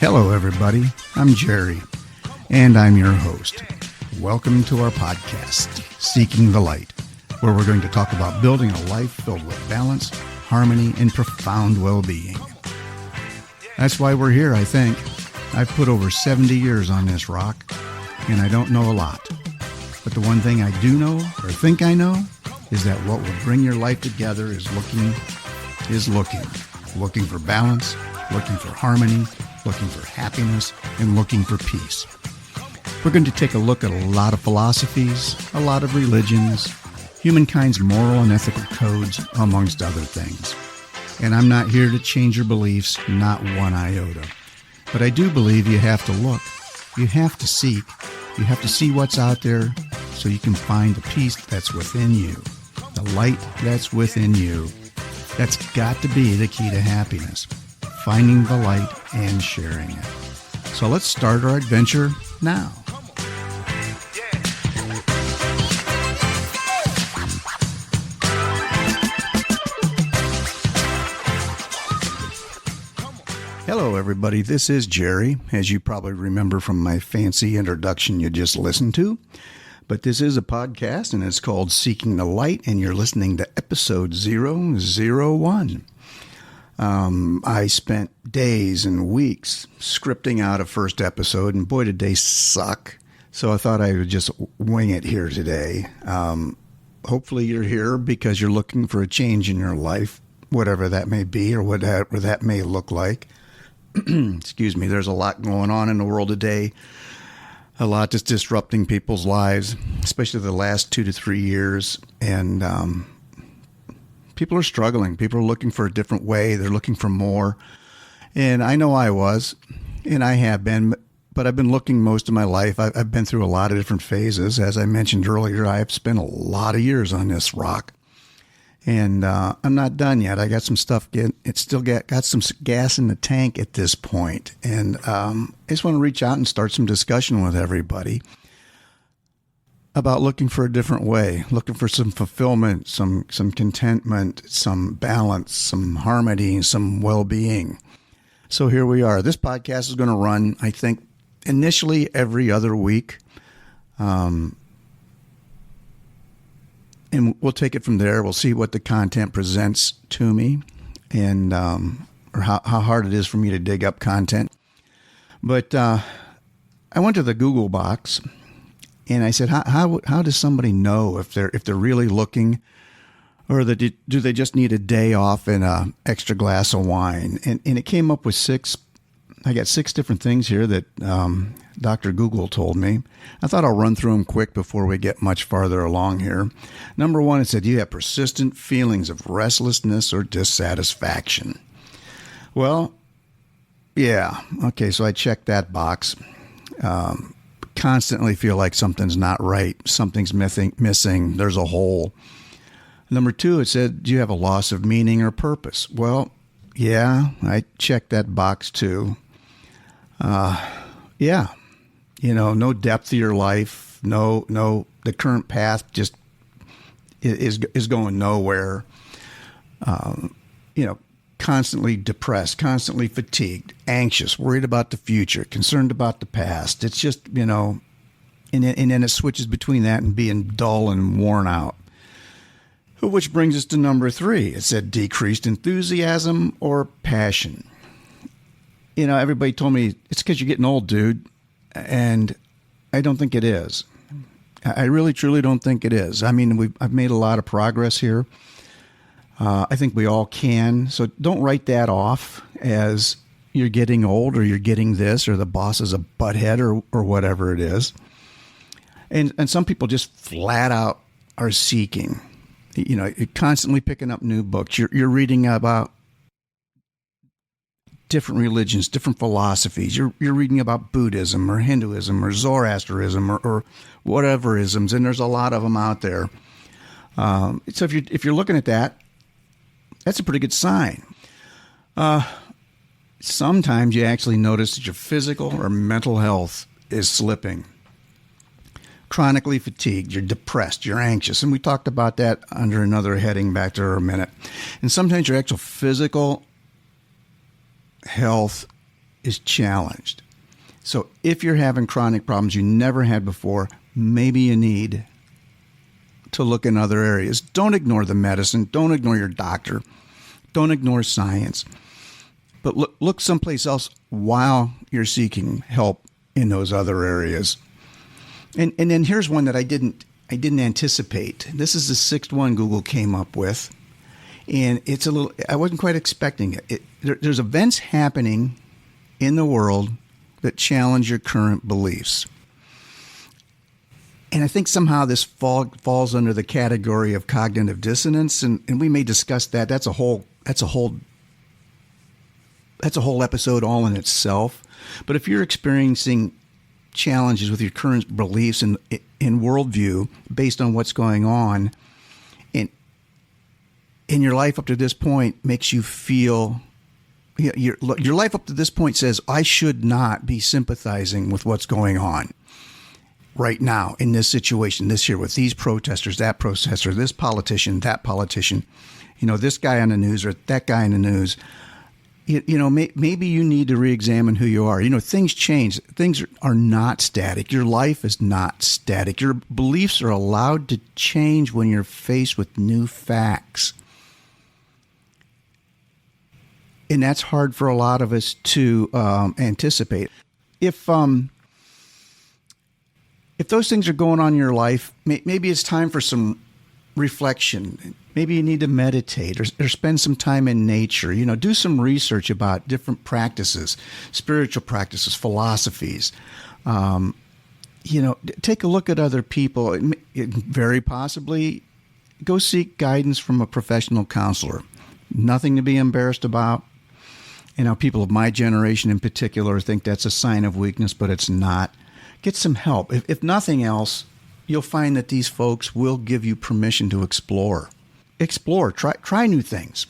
Hello, everybody. I'm Jerry, and I'm your host. Welcome to our podcast, Seeking the Light, where we're going to talk about building a life filled with balance, harmony, and profound well-being. That's why we're here, I think. I've put over 70 years on this rock, and I don't know a lot. But the one thing I do know, or think I know, is that what will bring your life together is looking for balance, looking for harmony, looking for happiness, and looking for peace. We're going to take a look at a lot of philosophies, a lot of religions, humankind's moral and ethical codes, amongst other things. And I'm not here to change your beliefs, not one iota. But I do believe you have to look, you have to seek, you have to see what's out there so you can find the peace that's within you, the light that's within you. That's got to be the key to happiness. Finding the light and sharing it. So let's start our adventure now. Hello, everybody. This is Jerry, as you probably remember from my fancy introduction you just listened to. But this is a podcast, and it's called Seeking the Light, and you're listening to episode 001. I spent days and weeks scripting out a first episode, and boy, did they suck. So I thought I would just wing it here today. Hopefully you're here because you're looking for a change in your life, whatever that may be or whatever that may look like. Excuse me. There's a lot going on in the world today. A lot that's disrupting people's lives, especially the last 2 to 3 years. And people are struggling. People are looking for a different way. They're looking for more. And I know I was, and I have been, but I've been looking most of my life. I've been through a lot of different phases. As I mentioned earlier, I've spent a lot of years on this rock. And I'm not done yet. I got some stuff. It's still got some gas in the tank at this point. And I just want to reach out and start some discussion with everybody about looking for a different way, looking for some fulfillment, some contentment, some balance, some harmony, some well-being. So here we are. This podcast is going to run, I think, initially every other week. And we'll take it from there. We'll see what the content presents to me and or how hard it is for me to dig up content. But I went to the Google box and I said, how does somebody know if they're really looking, or do they just need a day off and an extra glass of wine? And it came up with I got 6 different things here that Dr. Google told me. I thought I'll run through them quick before we get much farther along here. Number 1, it said you have persistent feelings of restlessness or dissatisfaction. Well, yeah. Okay, so I checked that box. Constantly feel like something's not right. Something's missing. There's a hole. Number 2, it said, do you have a loss of meaning or purpose? Well, yeah, I checked that box too. Yeah, no depth to your life. No, the current path just is going nowhere. Constantly depressed, constantly fatigued, anxious, worried about the future, concerned about the past. It's just, and then it switches between that and being dull and worn out. Which brings us to number 3. It said decreased enthusiasm or passion. Everybody told me it's because you're getting old, dude. And I don't think it is. I really, truly don't think it is. I mean, I've made a lot of progress here. I think we all can. So don't write that off as you're getting old or you're getting this or the boss is a butthead or whatever it is. And some people just flat out are seeking. You're constantly picking up new books. You're reading about different religions, different philosophies. You're reading about Buddhism or Hinduism or Zoroastrianism or whatever isms, and there's a lot of them out there. So if you're looking at that, that's a pretty good sign. Sometimes you actually notice that your physical or mental health is slipping. Chronically fatigued, you're depressed, you're anxious. And we talked about that under another heading back there a minute. And sometimes your actual physical health is challenged. So if you're having chronic problems you never had before, maybe you need to look in other areas. Don't ignore the medicine. Don't ignore your doctor. Don't ignore science. But look someplace else while you're seeking help in those other areas. And then here's one that I didn't anticipate. This is the sixth one Google came up with. And it's I wasn't quite expecting it. There's events happening in the world that challenge your current beliefs. And I think somehow this falls under the category of cognitive dissonance, and we may discuss that. That's a whole episode all in itself. But if you're experiencing challenges with your current beliefs and in worldview based on what's going on, and in your life up to this point makes you feel, your life up to this point says, I should not be sympathizing with what's going on right now in this situation, this year, with these protesters, that protester, this politician, that politician, this guy on the news or that guy in the news. Maybe you need to re-examine who you are. Things change. Things are not static. Your life is not static. Your beliefs are allowed to change when you're faced with new facts. And that's hard for a lot of us to anticipate. If those things are going on in your life, maybe it's time for some reflection. Maybe you need to meditate or spend some time in nature. Do some research about different practices, spiritual practices, philosophies. Take a look at other people. Very possibly go seek guidance from a professional counselor. Nothing to be embarrassed about. People of my generation in particular think that's a sign of weakness, but it's not. Get some help. If nothing else, you'll find that these folks will give you permission to explore. Try new things.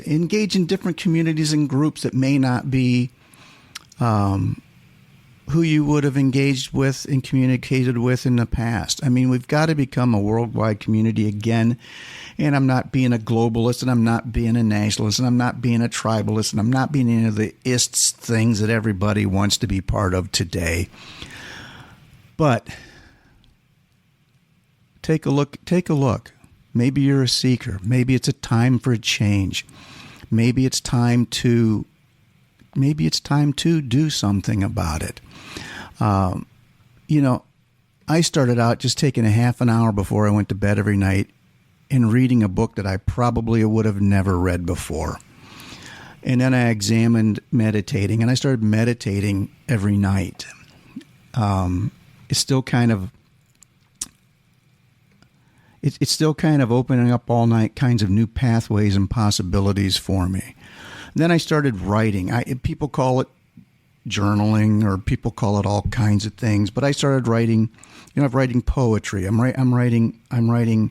Engage in different communities and groups that may not be who you would have engaged with and communicated with in the past. We've got to become a worldwide community again. And I'm not being a globalist, and I'm not being a nationalist, and I'm not being a tribalist, and I'm not being any of the ists things that everybody wants to be part of today. But take a look. Maybe you're a seeker. Maybe it's a time for a change. Maybe it's time to do something about it. I started out just taking a half an hour before I went to bed every night and reading a book that I probably would have never read before. And then I examined meditating, and I started meditating every night. It's still kind of opening up all night kinds of new pathways and possibilities for me. And then I started writing. People call it journaling, or people call it all kinds of things. But I started writing. I'm writing poetry. I'm writing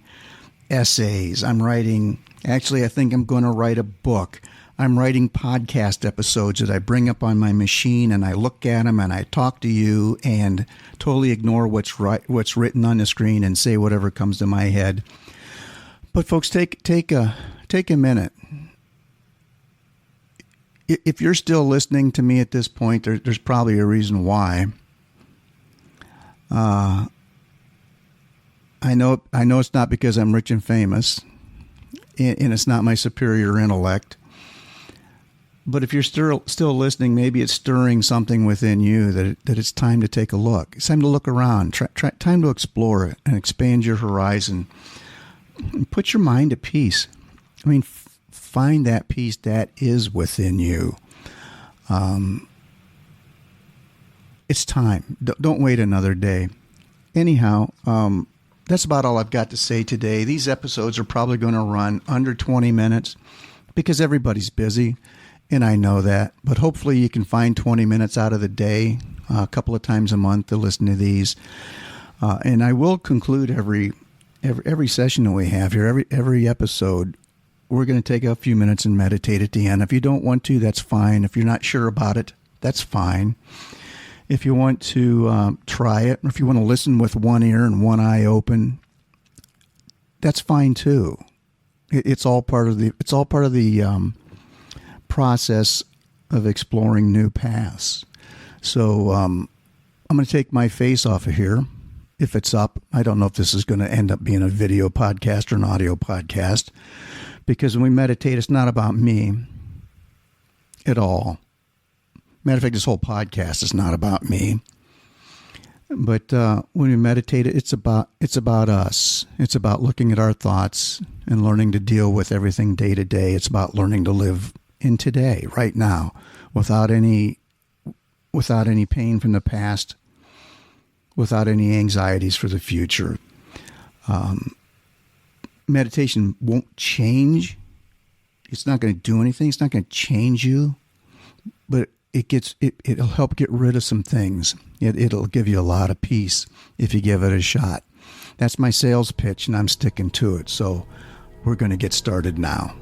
essays. Actually, I think I'm going to write a book. I'm writing podcast episodes that I bring up on my machine, and I look at them and I talk to you and totally ignore what's written on the screen and say whatever comes to my head. But folks, take a minute. If you're still listening to me at this point, there's probably a reason why. I know it's not because I'm rich and famous, and it's not my superior intellect. But if you're still listening, maybe it's stirring something within you that it's time to take a look. It's time to look around. Time to explore it and expand your horizon. And put your mind at peace. Find that peace that is within you. It's time. Don't wait another day. Anyhow, that's about all I've got to say today. These episodes are probably going to run under 20 minutes because everybody's busy, and I know that. But hopefully you can find 20 minutes out of the day, a couple of times a month, to listen to these. And I will conclude every session that we have here, every episode. We're going to take a few minutes and meditate at the end. If you don't want to, that's fine. If you're not sure about it, that's fine. If you want to try it, or if you want to listen with one ear and one eye open, that's fine too. It's all part of the process of exploring new paths. So I'm going to take my face off of here. If it's up, I don't know if this is going to end up being a video podcast or an audio podcast, because when we meditate, it's not about me at all. Matter of fact, this whole podcast is not about me. But when we meditate, it's about us. It's about looking at our thoughts and learning to deal with everything day to day. It's about learning to live in today, right now, without any pain from the past, without any anxieties for the future. Meditation won't change. It's not going to do anything. It's not going to change you, but it'll help get rid of some things. It'll give you a lot of peace if you give it a shot. That's my sales pitch, and I'm sticking to it. So we're going to get started now.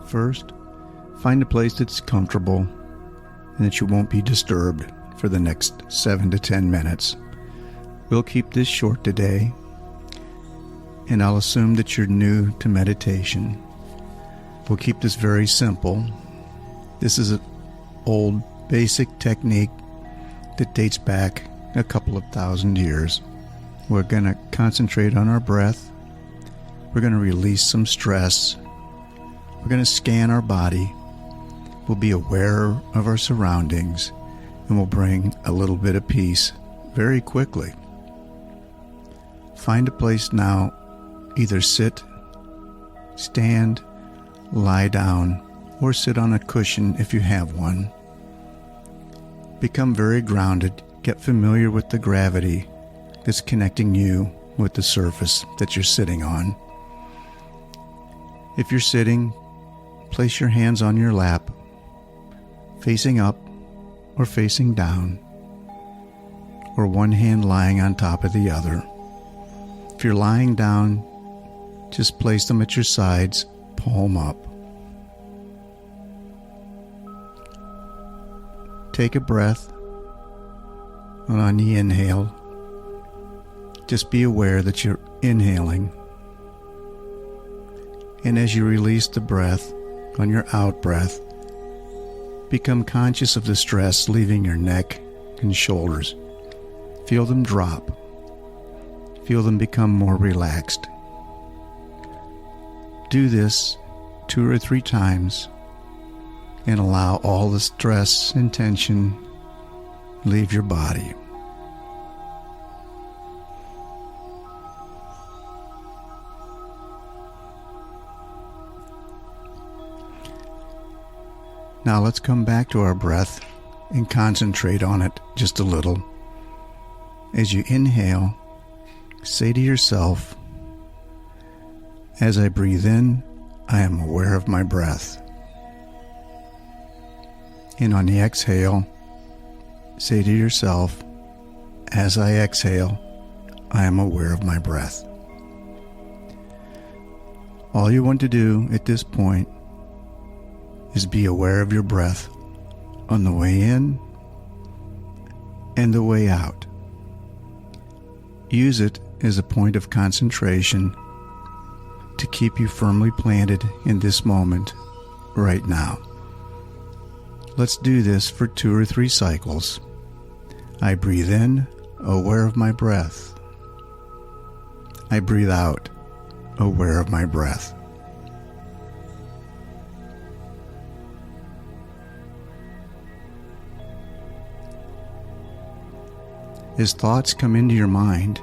First, find a place that's comfortable and that you won't be disturbed for the next 7 to 10 minutes. We'll keep this short today, and I'll assume that you're new to meditation. We'll keep this very simple. This is an old basic technique that dates back a couple of thousand years. We're going to concentrate on our breath. We're going to release some stress. We're going to scan our body. We'll be aware of our surroundings, and we'll bring a little bit of peace very quickly. Find a place now. Either sit, stand, lie down, or sit on a cushion if you have one. Become very grounded. Get familiar with the gravity that's connecting you with the surface that you're sitting on. If you're sitting, place your hands on your lap, facing up or facing down, or one hand lying on top of the other. If you're lying down, just place them at your sides, palm up. Take a breath, and on the inhale, just be aware that you're inhaling. And as you release the breath, on your out breath, become conscious of the stress leaving your neck and shoulders. Feel them drop. Feel them become more relaxed. Do this 2 or 3 times and allow all the stress and tension leave your body. Now let's come back to our breath and concentrate on it just a little. As you inhale, say to yourself, as I breathe in, I am aware of my breath. And on the exhale, say to yourself, as I exhale, I am aware of my breath. All you want to do at this point is be aware of your breath on the way in and the way out. Use it as a point of concentration to keep you firmly planted in this moment right now. Let's do this for 2 or 3 cycles. I breathe in, aware of my breath. I breathe out, aware of my breath. As thoughts come into your mind,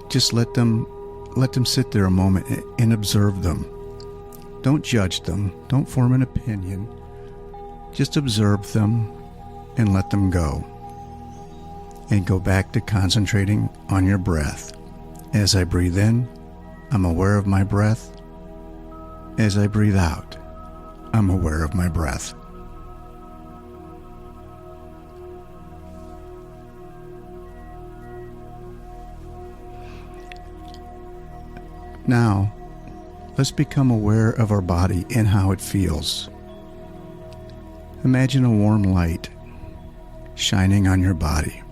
just let them sit there a moment and observe them. Don't judge them. Don't form an opinion. Just observe them and let them go. And go back to concentrating on your breath. As I breathe in, I'm aware of my breath. As I breathe out, I'm aware of my breath. Now, let's become aware of our body and how it feels. Imagine a warm light shining on your body.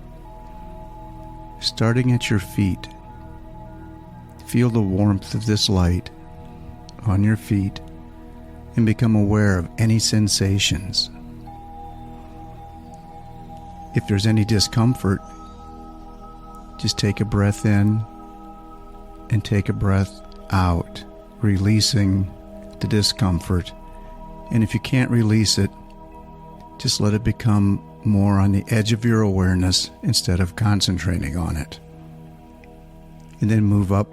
Starting at your feet, feel the warmth of this light on your feet and become aware of any sensations. If there's any discomfort, just take a breath in and take a breath out, releasing the discomfort. And if you can't release it, just let it become more on the edge of your awareness instead of concentrating on it. And then move up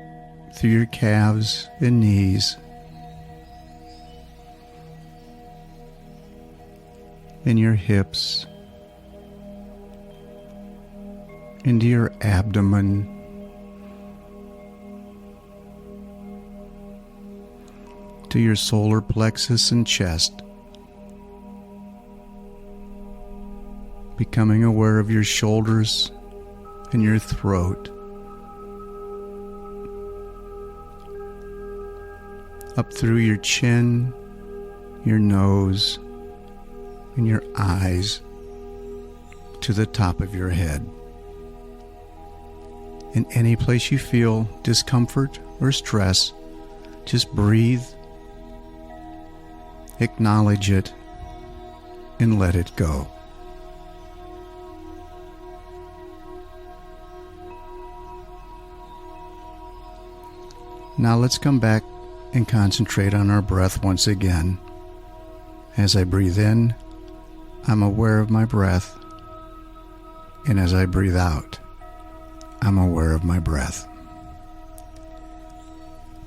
through your calves and knees, and your hips, into your abdomen, to your solar plexus and chest, becoming aware of your shoulders and your throat, up through your chin, your nose, and your eyes to the top of your head. In any place you feel discomfort or stress, just breathe, acknowledge it, and let it go. Now let's come back and concentrate on our breath once again. As I breathe in, I'm aware of my breath, and as I breathe out, I'm aware of my breath.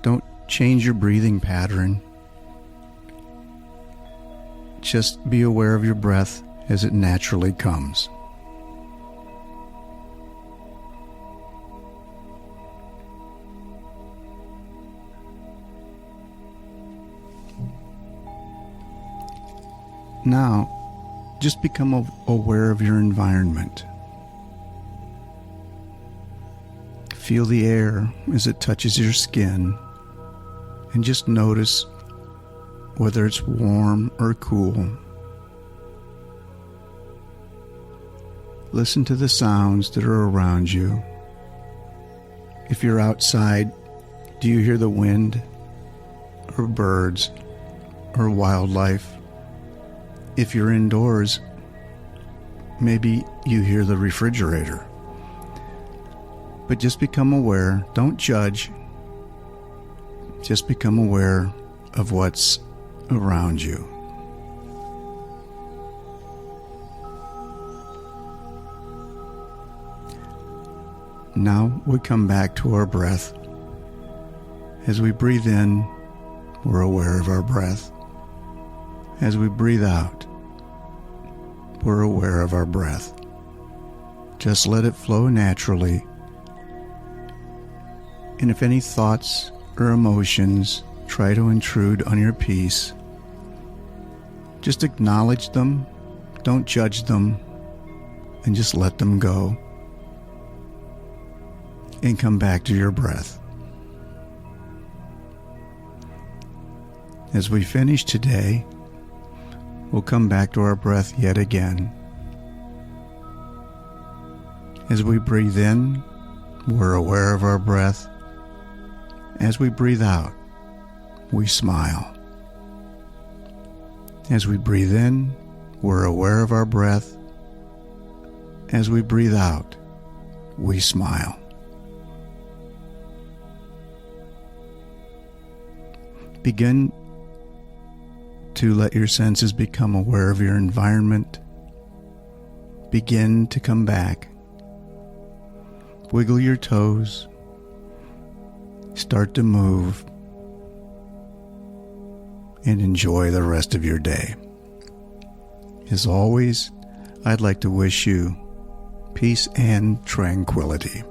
Don't change your breathing pattern. Just be aware of your breath as it naturally comes. Now, just become aware of your environment. Feel the air as it touches your skin, and just notice whether it's warm or cool. Listen to the sounds that are around you. If you're outside, do you hear the wind, or birds, or wildlife? If you're indoors, maybe you hear the refrigerator. But just become aware, don't judge. Just become aware of what's around you. Now we come back to our breath. As we breathe in, we're aware of our breath. As we breathe out, we're aware of our breath. Just let it flow naturally. And if any thoughts or emotions try to intrude on your peace, just acknowledge them, don't judge them, and just let them go. And come back to your breath. As we finish today, we'll come back to our breath yet again. As we breathe in, we're aware of our breath. As we breathe out, we smile. As we breathe in, we're aware of our breath. As we breathe out, we smile. Begin to let your senses become aware of your environment. Begin to come back. Wiggle your toes. Start to move. And enjoy the rest of your day. As always, I'd like to wish you peace and tranquility.